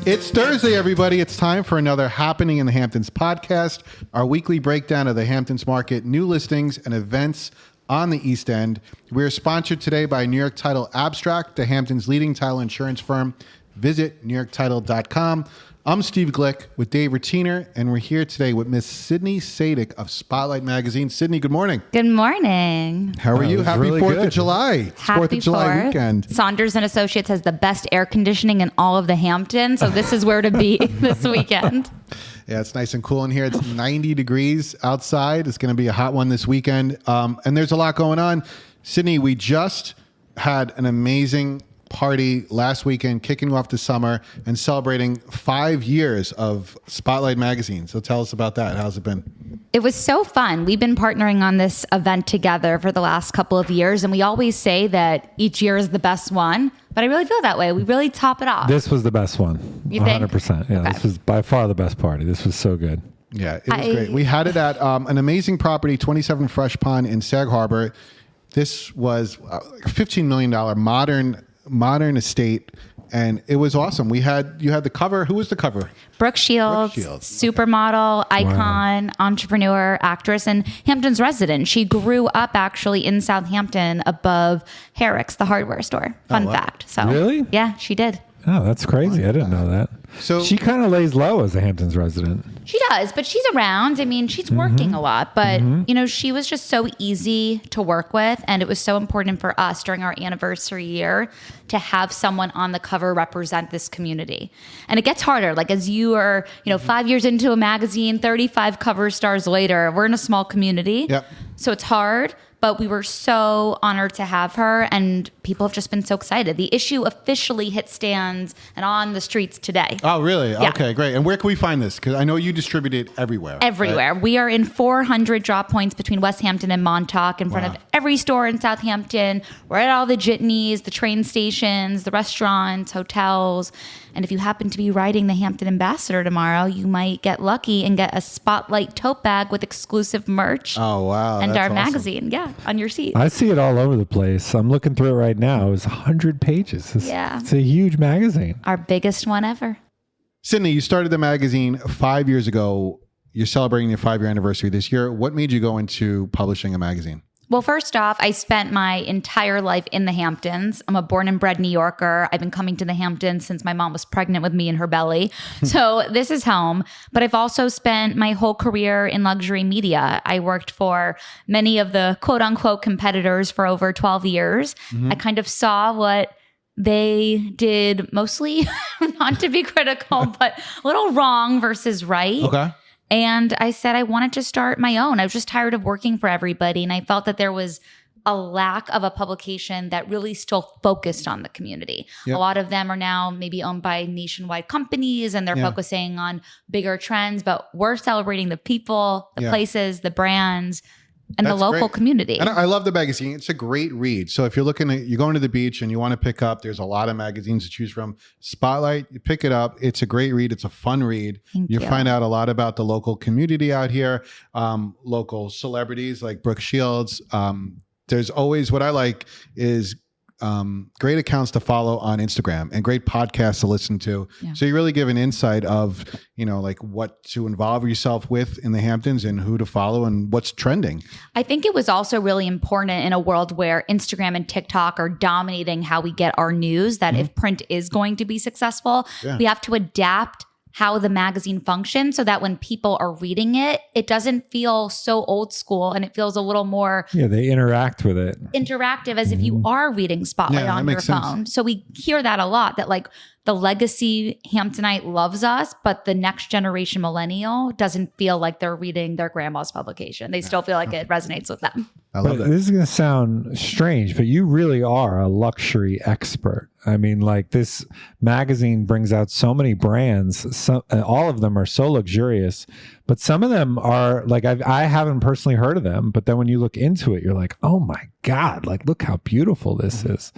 It's Thursday, everybody. It's time for another Happening in the Hamptons podcast, our weekly breakdown of the Hamptons market, new listings, and events on the East End. We are sponsored today by New York Title Abstract, the Hamptons' leading title insurance firm. Visit newyorktitle.com. I'm Steve Glick with Dave Rettiner, and we're here today with Miss Sydney Sadick of Spotlight Magazine. Sydney, good morning. Good morning. How are you? Happy really 4th good. of July. It's Happy 4th of July weekend. Saunders and Associates has the best air conditioning in all of the Hamptons, so this is where to be this weekend. Yeah, it's nice and cool in here. It's 90 degrees outside. It's going to be a hot one this weekend. And there's a lot going on. Sydney, we just had an amazing party last weekend, kicking off the summer and celebrating 5 years of Spotlight Magazine. So tell us about that. How's it been? It was so fun. We've been partnering on this event together for the last couple of years, and we always say that each year is the best one, but I really feel that way. We really top it off. This was the best one. You think? 100%. Yeah, Okay. This was by far the best party. This was so good. Yeah, it was great. We had it at an amazing property, 27 Fresh Pond in Sag Harbor. This was a $15 million modern estate, and it was awesome. You had the cover. Who was the cover? Brooke Shields, supermodel, icon, entrepreneur, actress, and Hampton's resident. She grew up actually in Southampton above Herrick's, the hardware store. Fun fact. So Really? Yeah, she did. Oh, that's crazy. I didn't know that. So She kind of lays low as a Hamptons resident. She does, but she's around. I mean, she's working a lot, but you know, she was just so easy to work with, and it was so important for us during our anniversary year to have someone on the cover represent this community. And it gets harder. Like as you are, 5 years into a magazine, 35 cover stars later, we're in a small community. Yep. So it's hard. But we were so honored to have her, and people have just been so excited. The issue officially hit stands and on the streets today. Oh, really? Yeah. Okay, great. And where can we find this? Because I know you distribute it everywhere. Everywhere. Right? We are in 400 drop points between Westhampton and Montauk in front Wow. of every store in Southampton. We're at all the jitneys, the train stations, the restaurants, hotels. And if you happen to be riding the Hampton Ambassador tomorrow, you might get lucky and get a Spotlight tote bag with exclusive merch. Oh, wow. And that's our awesome. magazine, on your seat. I see it all over the place. I'm looking through it right now. It was 100 pages. Yeah. It's a huge magazine. Our biggest one ever. Sydney, you started the magazine 5 years ago. You're celebrating your 5-year anniversary this year. What made you go into publishing a magazine? Well, first off, I spent my entire life in the Hamptons. I'm a born and bred New Yorker. I've been coming to the Hamptons since my mom was pregnant with me in her belly. So this is home. But I've also spent my whole career in luxury media. I worked for many of the quote unquote competitors for over 12 years. I kind of saw what they did mostly, not to be critical, but a little wrong versus right. Okay. And I said I wanted to start my own. I was just tired of working for everybody. And I felt that there was a lack of a publication that really still focused on the community. Yep. A lot of them are now maybe owned by nationwide companies and they're focusing on bigger trends, but we're celebrating the people, the places, the brands, and That's the local great. community. And I love the magazine. It's a great read. So if you're going to the beach and you want to pick up, there's a lot of magazines to choose from. Spotlight, you pick it up. It's a great read. It's a fun read. Thank You you. find out a lot about the local community out here, local celebrities like Brooke Shields. There's always, what I like is great accounts to follow on Instagram and great podcasts to listen to. Yeah. So you really give an insight of, like what to involve yourself with in the Hamptons and who to follow and what's trending. I think it was also really important in a world where Instagram and TikTok are dominating how we get our news, that if print is going to be successful, we have to adapt how the magazine functions so that when people are reading it, it doesn't feel so old school and it feels a little more Yeah, they interact with it. interactive as if you are reading Spotlight Yeah, that on your makes sense. phone. So we hear that a lot, that like the legacy Hamptonite loves us, but the next generation millennial doesn't feel like they're reading their grandma's publication. They still feel like it resonates with them. I love But that. this is going to sound strange, but you really are a luxury expert. I mean, like this magazine brings out so many brands. All of them are so luxurious, but some of them are like, I haven't personally heard of them, but then when you look into it, you're like, oh my God, like, look how beautiful this is.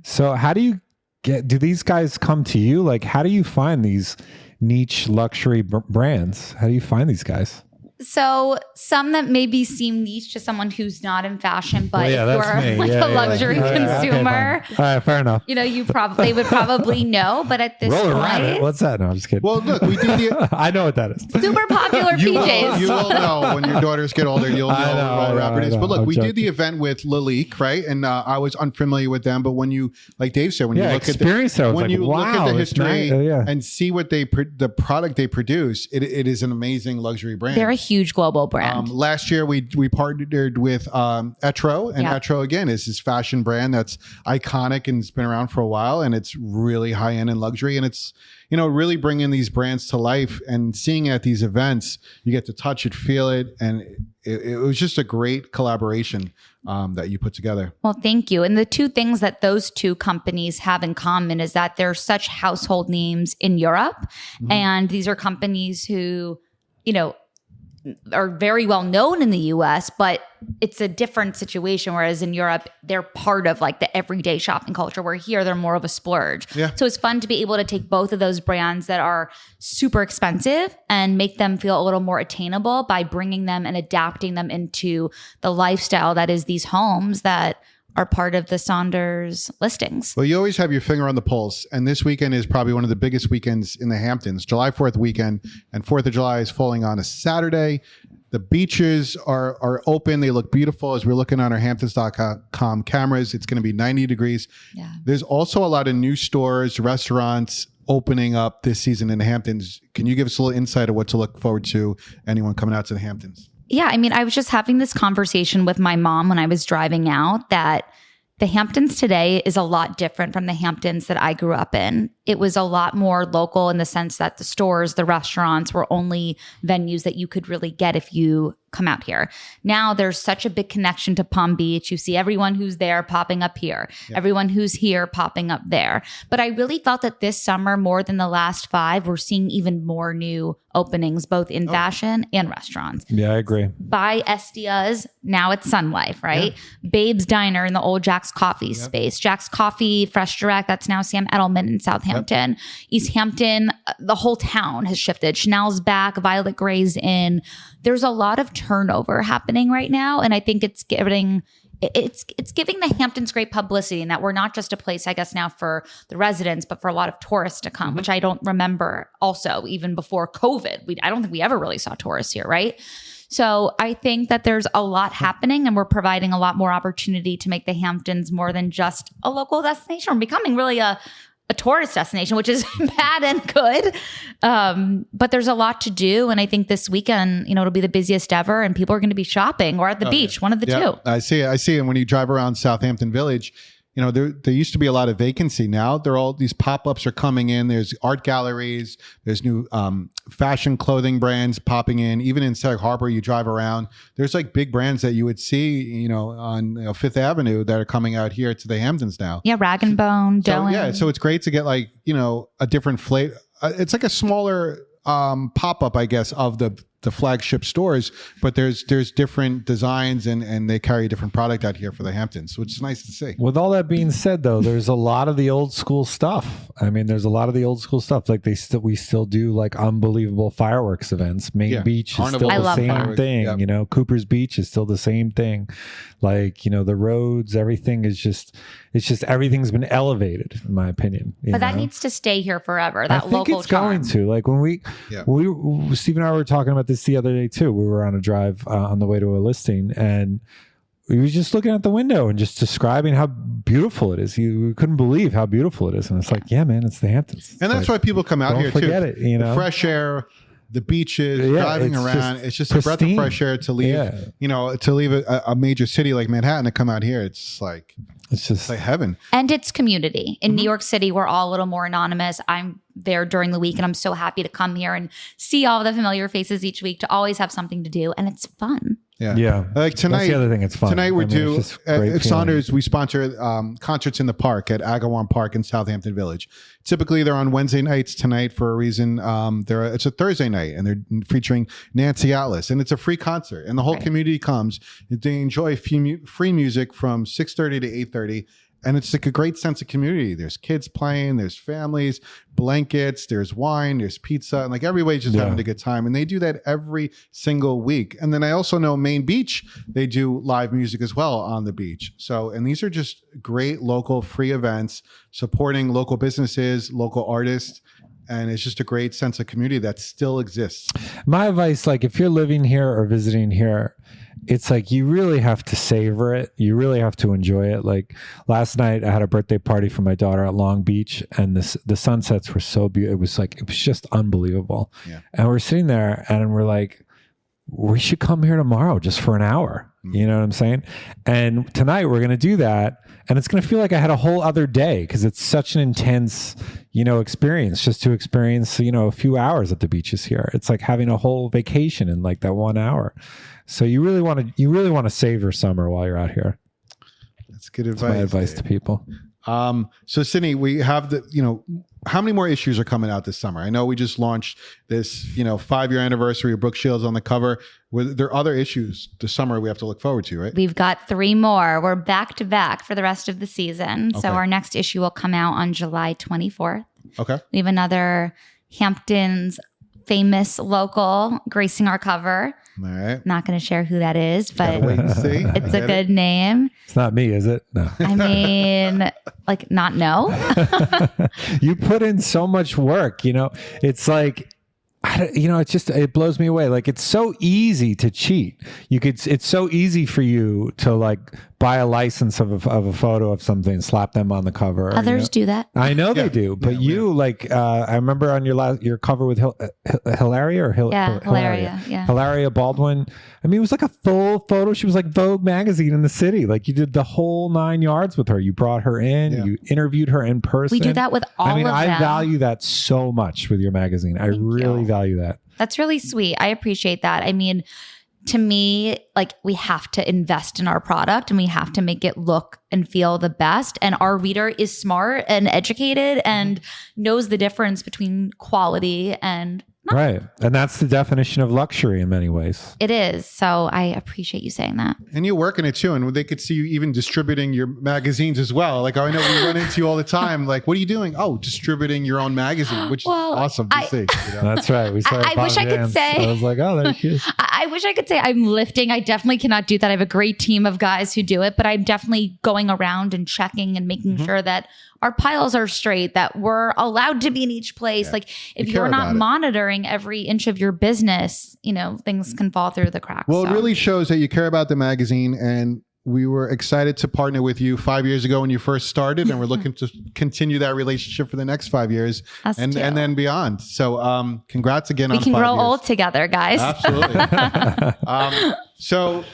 So how do you do these guys come to you? Like, how do you find these niche luxury brands? How do you find these guys? So some that maybe seem niche to someone who's not in fashion, but Well, if you're like a luxury consumer, Okay, all right, fair enough. you know, they would probably know. But at this Roller point, Rabbit. What's that? No, I'm just kidding. Well, look, we did the. I know what that is. super popular PJs. You will know when your daughters get older. You'll know what Roller Rabbit is. But look, we did joking. the event with Lalique, right? And I was unfamiliar with them. But when you, like Dave said, when you look at the history and see what the product they produce, it is an amazing luxury brand. They're a huge global brand. Last year we partnered with Etro, and Etro again is this fashion brand that's iconic and it's been around for a while, and it's really high end and luxury, and it's really bringing these brands to life and seeing it at these events. You get to touch it, feel it, and it was just a great collaboration that you put together. Well, thank you. And the two things that those two companies have in common is that they're such household names in Europe, and these are companies who, are very well known in the US, but it's a different situation. Whereas in Europe, they're part of like the everyday shopping culture, where here they're more of a splurge. Yeah. So it's fun to be able to take both of those brands that are super expensive and make them feel a little more attainable by bringing them and adapting them into the lifestyle that is these homes that are part of the Saunders listings. Well, you always have your finger on the pulse, and this weekend is probably one of the biggest weekends in the Hamptons. July 4th weekend, and 4th of July is falling on a Saturday. The beaches are open. They look beautiful as we're looking on our Hamptons.com cameras. It's going to be 90 degrees. Yeah. There's also a lot of new stores, restaurants opening up this season in the Hamptons. Can you give us a little insight of what to look forward to, anyone coming out to the Hamptons? Yeah, I mean, I was just having this conversation with my mom when I was driving out that the Hamptons today is a lot different from the Hamptons that I grew up in. It was a lot more local in the sense that the stores, the restaurants were only venues that you could really get if you come out here. Now there's such a big connection to Palm Beach. You see everyone who's there popping up here, everyone who's here popping up there. But I really felt that this summer, more than the last 5, we're seeing even more new openings, both in fashion and restaurants. Yeah, I agree. By Estia's, now it's Sun Life, right? Yeah. Babe's Diner in the old Jack's Coffee space. Jack's Coffee, Fresh Direct, that's now Sam Edelman in Southampton. East Hampton, the whole town has shifted. Chanel's back, Violet Gray's in. There's a lot of turnover happening right now, and I think it's giving the Hamptons great publicity, and that we're not just a place, I guess, now for the residents, but for a lot of tourists to come, which I don't remember also even before COVID. I don't think we ever really saw tourists here, right? So I think that there's a lot happening, and we're providing a lot more opportunity to make the Hamptons more than just a local destination. We're becoming really a tourist destination, which is bad and good. But there's a lot to do. And I think this weekend, it'll be the busiest ever, and people are going to be shopping or at the beach, one of the two. I see it. And when you drive around Southampton Village, there used to be a lot of vacancy. Now these pop-ups are coming in. There's art galleries. There's new fashion clothing brands popping in. Even in Sag Harbor, you drive around, there's like big brands that you would see, on Fifth Avenue that are coming out here to the Hamptons now. Yeah, Rag and Bone, Dylan. So it's great to get a different flavor. It's like a smaller pop-up, I guess, of the flagship stores, but there's different designs and they carry a different product out here for the Hamptons, which is nice to see. With all that being said, though, there's a lot of the old school stuff. I mean, there's a lot of the old school stuff. Like we still do like unbelievable fireworks events. Main Beach is still the same thing. Yep. Cooper's Beach is still the same thing. Like, the roads, everything is just everything's been elevated, in my opinion. But that needs to stay here forever. That I think local it's charm. going to. Like when Steve and I were talking about this the other day too. We were on a drive on the way to a listing, and we were just looking at the window and just describing how beautiful it is. We couldn't believe how beautiful it is, and it's like, yeah, man, it's the Hamptons. And that's why people come out here too. Don't forget it. The fresh air, the beaches, driving around. It's just a breath of fresh air to leave. To leave a major city like Manhattan to come out here. It's just like heaven. And it's community. In New York City, we're all a little more anonymous. I'm there during the week, and I'm so happy to come here and see all the familiar faces each week, to always have something to do, and it's fun. Yeah. Like tonight, that's the other thing. It's fun. Tonight we're due at Saunders. We sponsor concerts in the park at Agawam Park in Southampton Village. Typically, they're on Wednesday nights. Tonight, for a reason, it's a Thursday night, and they're featuring Nancy Atlas, and it's a free concert, and the whole community comes. They enjoy free music from 6:30 to 8:30. And it's like a great sense of community. There's kids playing, there's families, blankets, there's wine, there's pizza, and like everybody's just having a good time. And they do that every single week. And then I also know Main Beach, they do live music as well on the beach. So, and these are just great local free events supporting local businesses, local artists. And it's just a great sense of community that still exists. My advice, like if you're living here or visiting here, it's like you really have to savor it. You really have to enjoy it. Like last night, I had a birthday party for my daughter at Long Beach, and the sunsets were so beautiful. It was just unbelievable. Yeah. And we're sitting there, and we're like, we should come here tomorrow just for an hour. You know what I'm saying? And tonight we're going to do that. And it's going to feel like I had a whole other day because it's such an intense, experience just to experience, a few hours at the beaches here. It's like having a whole vacation in like that 1 hour. So you really want to savor summer while you're out here. That's good advice. That's my advice to people. So Sydney, we have how many more issues are coming out this summer? I know we just launched this, 5-year anniversary of Brooke Shields on the cover. There are other issues this summer we have to look forward to, right? We've got 3 more. We're back to back for the rest of the season. Okay. So our next issue will come out on July 24th. Okay. We have another Hamptons famous local gracing our cover. All right. Not going to share who that is, but wait and see. It's a good name. It's not me, is it? No. I mean, not no. You put in so much work, it's like, it blows me away. Like it's so easy to cheat. It's so easy for you to like buy a license of a photo of something and slap them on the cover. Others do that. I know they do, but I remember on your cover with Hilaria or Hilaria. Yeah. Hilaria Baldwin. I mean, it was like a full photo. She was like Vogue magazine in the city. Like you did the whole 9 yards with her. You brought her in, you interviewed her in person. We do that with all of them. I value that so much with your magazine. I really value that. That's really sweet. I appreciate that. I mean, to me, like we have to invest in our product and we have to make it look and feel the best. And our reader is smart and educated and knows the difference between quality and not. Right. And that's the definition of luxury in many ways. It is. So I appreciate you saying that. And you work in it too. And they could see you even distributing your magazines as well. Like, I know we run into you all the time. Like, what are you doing? Oh, distributing your own magazine, which is awesome to see. That's right. We saw I wish I could say. I was like, oh, there she is. I wish I could say I'm lifting. I definitely cannot do that. I have a great team of guys who do it, but I'm definitely going around and checking and making sure that our piles are straight, that we're allowed to be in each place. Yeah. Like if you're not monitoring every inch of your business, things can fall through the cracks. Well, it really shows that you care about the magazine, and we were excited to partner with you 5 years ago when you first started, and we're looking to continue that relationship for the next 5 years and then beyond. So congrats again on 5 years. We can grow old together, guys. Absolutely. So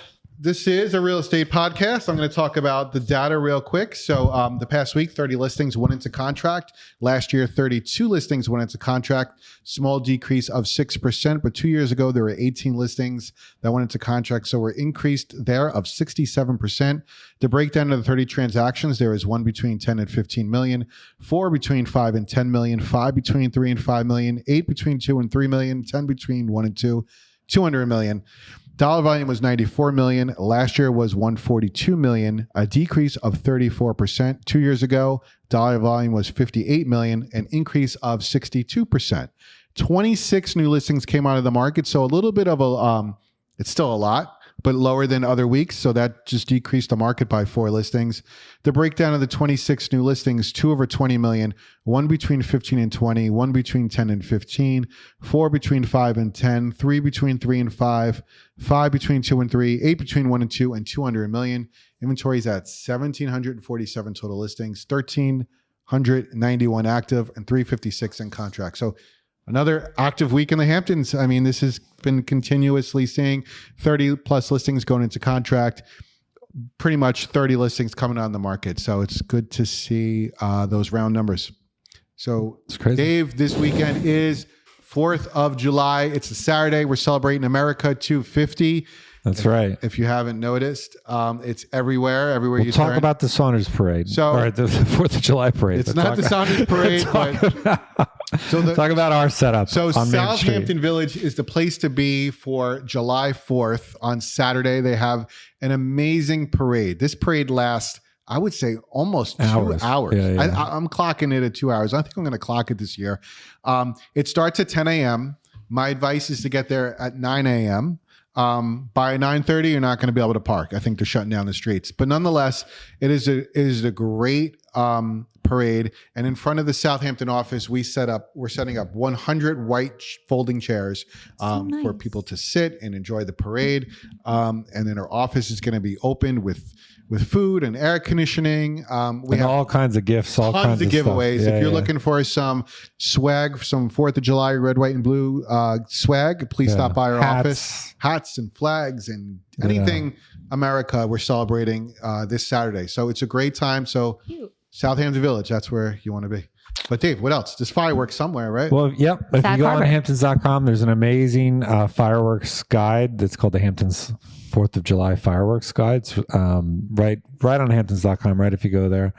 this is a real estate podcast. I'm going to talk about the data real quick. So the past week, 30 listings went into contract. Last year, 32 listings went into contract. Small decrease of 6%. But 2 years ago, there were 18 listings that went into contract. So we're increased there of 67%. The breakdown of the 30 transactions, there is 1 between 10 and 15 million, 4 between 5 and 10 million, 5 between 3 and 5 million, 8 between 2 and 3 million, 10 between 1 and 2, 200 million. Dollar volume was 94 million. Last year was 142 million, a decrease of 34%. 2 years ago, dollar volume was 58 million, an increase of 62%. 26 new listings came out of the market. So a little bit of it's still a lot, but lower than other weeks. So that just decreased the market by 4 listings. The breakdown of the 26 new listings, 2 over 20 million, 1 between 15 and 20, 1 between 10 and 15, 4 between 5 and 10, 3 between 3 and 5, 5 between 2 and 3, 8 between 1 and 2, and 200 million. Inventory is at 1,747 total listings, 1,391 active, and 356 in contract. So another active week in the Hamptons. I mean, this has been continuously seeing 30 plus listings going into contract, pretty much 30 listings coming on the market. So it's good to see those round numbers. So it's crazy. Dave, this weekend is 4th of July. It's a Saturday. We're celebrating America 250. That's right. If you haven't noticed, it's everywhere we'll you talk turn. about the Saunders parade. Or the 4th of July parade. It's not the Saunders parade, talk about our setup. So Southampton Village is the place to be for July 4th. On Saturday, they have an amazing parade. This parade lasts I would say almost Hours. 2 hours. Yeah. I'm clocking it at 2 hours. I think I'm going to clock it this year. It starts at 10 a.m. My advice is to get there at 9 a.m. By 9:30, you're not going to be able to park. I think they're shutting down the streets. But nonetheless, it is a great parade. And in front of the Southampton office, we're setting up 100 white folding chairs for people to sit and enjoy the parade. And then our office is going to be opened with food and air conditioning. We have all kinds of gifts, all kinds of giveaways. Stuff. If you're looking for some swag, some 4th of July red, white, and blue swag, please stop by our office. Hats and flags and anything America we're celebrating this Saturday. So it's a great time. So Southampton Village, that's where you want to be. But Dave, what else? There's fireworks somewhere, right? Well, yep. If you go on Hamptons.com, there's an amazing fireworks guide that's called the Hamptons 4th of July fireworks guide. It's, right on Hamptons.com, right if you go there.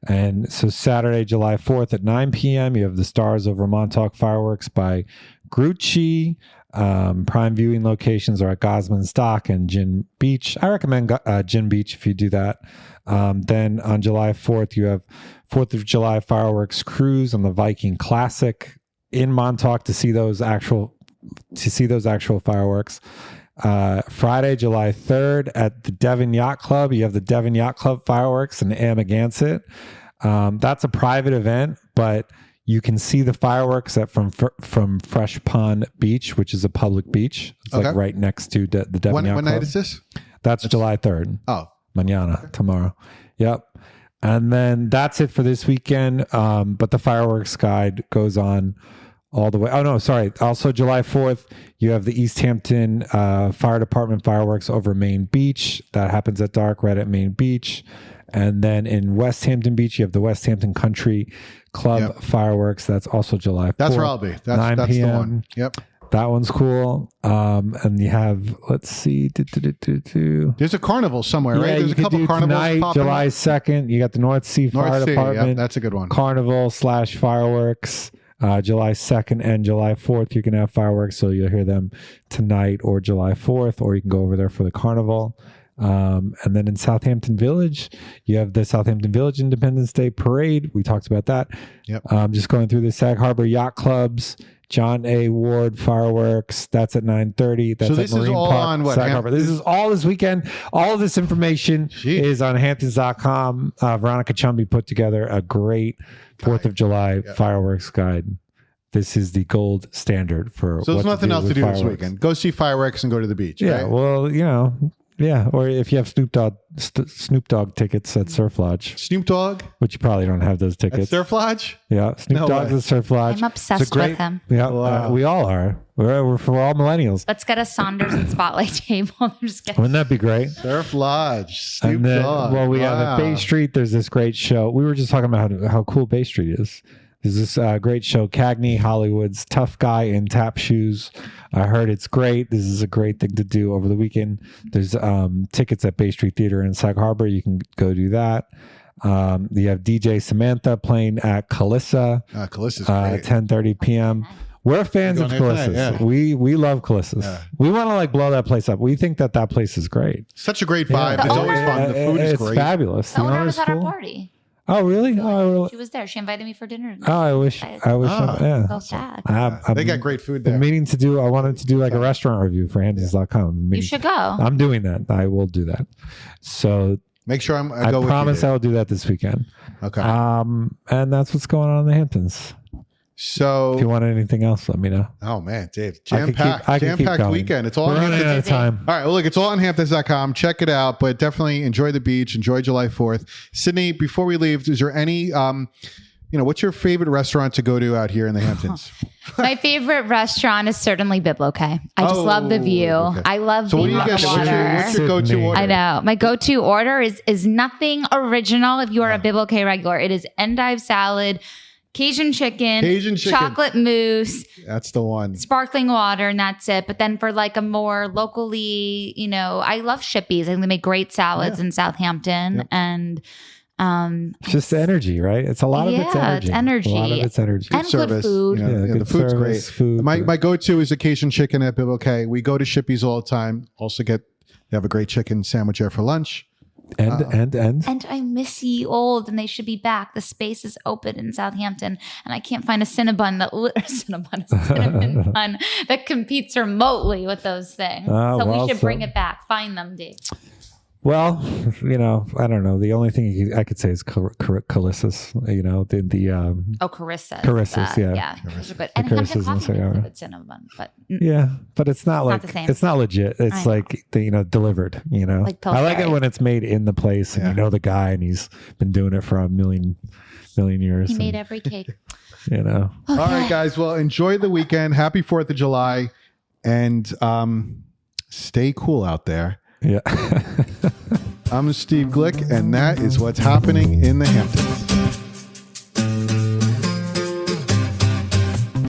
And so Saturday, July 4th at 9 p.m., you have the Stars Over Montauk fireworks by Grucci. Prime viewing locations are at Gosman's Dock and Gin Beach. I recommend Gin Beach if you do that. Then on July 4th, you have 4th of July fireworks cruise on the Viking Classic in Montauk to see those actual fireworks. Friday, July 3rd at the Devon Yacht Club, you have the Devon Yacht Club fireworks in Amagansett. That's a private event, but you can see the fireworks from Fresh Pond Beach, which is a public beach. It's like right next to the Devon Yacht Club. What night is this? That's July 3rd. Oh. Mañana, tomorrow. Yep. And then that's it for this weekend. But the fireworks guide goes on all the way. Oh, no, sorry. Also, July 4th, you have the East Hampton Fire Department fireworks over Main Beach. That happens at dark right at Main Beach. And then in Westhampton Beach, you have the Westhampton Country Club fireworks. That's also July 4th. That's where I'll be. That's 9 the p.m. one. Yep. That one's cool. And you have, let's see. There's a carnival somewhere, right? There's you a couple carnivals tonight, popping July up. 2nd. You got the North Sea Fire Department. Yep, that's a good one. Carnival/fireworks. July 2nd and July 4th, you can have fireworks. So you'll hear them tonight or July 4th, or you can go over there for the carnival. And then in Southampton Village, you have the Southampton Village Independence Day Parade. We talked about that. Yep. Just going through the Sag Harbor Yacht Clubs, John A. Ward fireworks. That's at 9:30. That's so this at Marine is all Park, on what? Sag Harbor. This is all this weekend. All of this information is on Hamptons.com. Veronica Chumby put together a great 4th of July fireworks guide. This is the gold standard for. So there's nothing else to do fireworks this weekend. Go see fireworks and go to the beach. Yeah. Right? Well, or if you have Snoop Dogg tickets at Surf Lodge. Snoop Dogg? Which you probably don't have those At tickets. Surf Lodge? Yeah, Snoop Dogg's at Surf Lodge. I'm obsessed with him. Yeah, we all are. We're all millennials. Let's get a Saunders and Spotlight table. Wouldn't that be great? Surf Lodge, Snoop And then, Dogg. well, we have at Bay Street. There's this great show. We were just talking about how cool Bay Street is. There's this great show, Cagney, Hollywood's Tough Guy in Tap Shoes. I heard it's great. This is a great thing to do over the weekend. There's tickets at Bay Street Theater in Sag Harbor. You can go do that. You have DJ Samantha playing at Calissa. Calissa's great. 10:30 p.m. We're fans of Calissa's. Yeah. We love Calissa's. Yeah. We want to blow that place up. We think that place is great. Such a great vibe. Yeah. It's always fun. The food is great. It's fabulous. The owner was at our party. Oh, really? Oh, she was there. She invited me for dinner. Oh, I wish. Yeah. So sad. They got great food there. I wanted to do like a restaurant review for Hamptons.com. You should go. I'm doing that. I will do that. So make sure I go promise I will do that this weekend. Okay. And that's what's going on in the Hamptons. So if you want anything else, let me know. Oh man, Dave, jam-packed weekend. It's all We're running out of time. All right, well look, it's all on Hamptons.com. Check it out, but definitely enjoy the beach, enjoy July 4th. Sydney, before we leave, is there any what's your favorite restaurant to go to out here in the Hamptons? My favorite restaurant is certainly Bibloque. I just love the view. Okay. I love being on the water. What's your go-to order? I know. My go-to order is nothing original if you are a Bibloque regular. It is endive salad, Cajun chicken, chocolate mousse. That's the one. Sparkling water, and that's it. But then for like a more locally, I love Shippies. I think they make great salads in Southampton. And it's just energy, right? It's a lot of it's energy. It's energy. A lot of it's energy. And good food. The food's great. My go-to is the Cajun chicken at Bibloque. We go to Shippies all the time. Also they have a great chicken sandwich there for lunch. And I miss ye old, and they should be back. The space is open in Southampton, and I can't find a cinnamon bun that competes remotely with those things. So we should bring it back. Find them, Dave. Well, I don't know. The only thing I could say is Carissa's, Carissa. Carissa's, yeah. Yeah, those are good. And Hampton Coffee makes a good cinnamon, but but it's not like the same. It's not legit. It's like delivered. Like I like it when it's made in the place, and the guy, and he's been doing it for a million years. He made every cake. Okay. All right, guys. Well, enjoy the weekend. Happy 4th of July, and stay cool out there. Yeah. I'm Steve Glick, and that is what's happening in the Hamptons.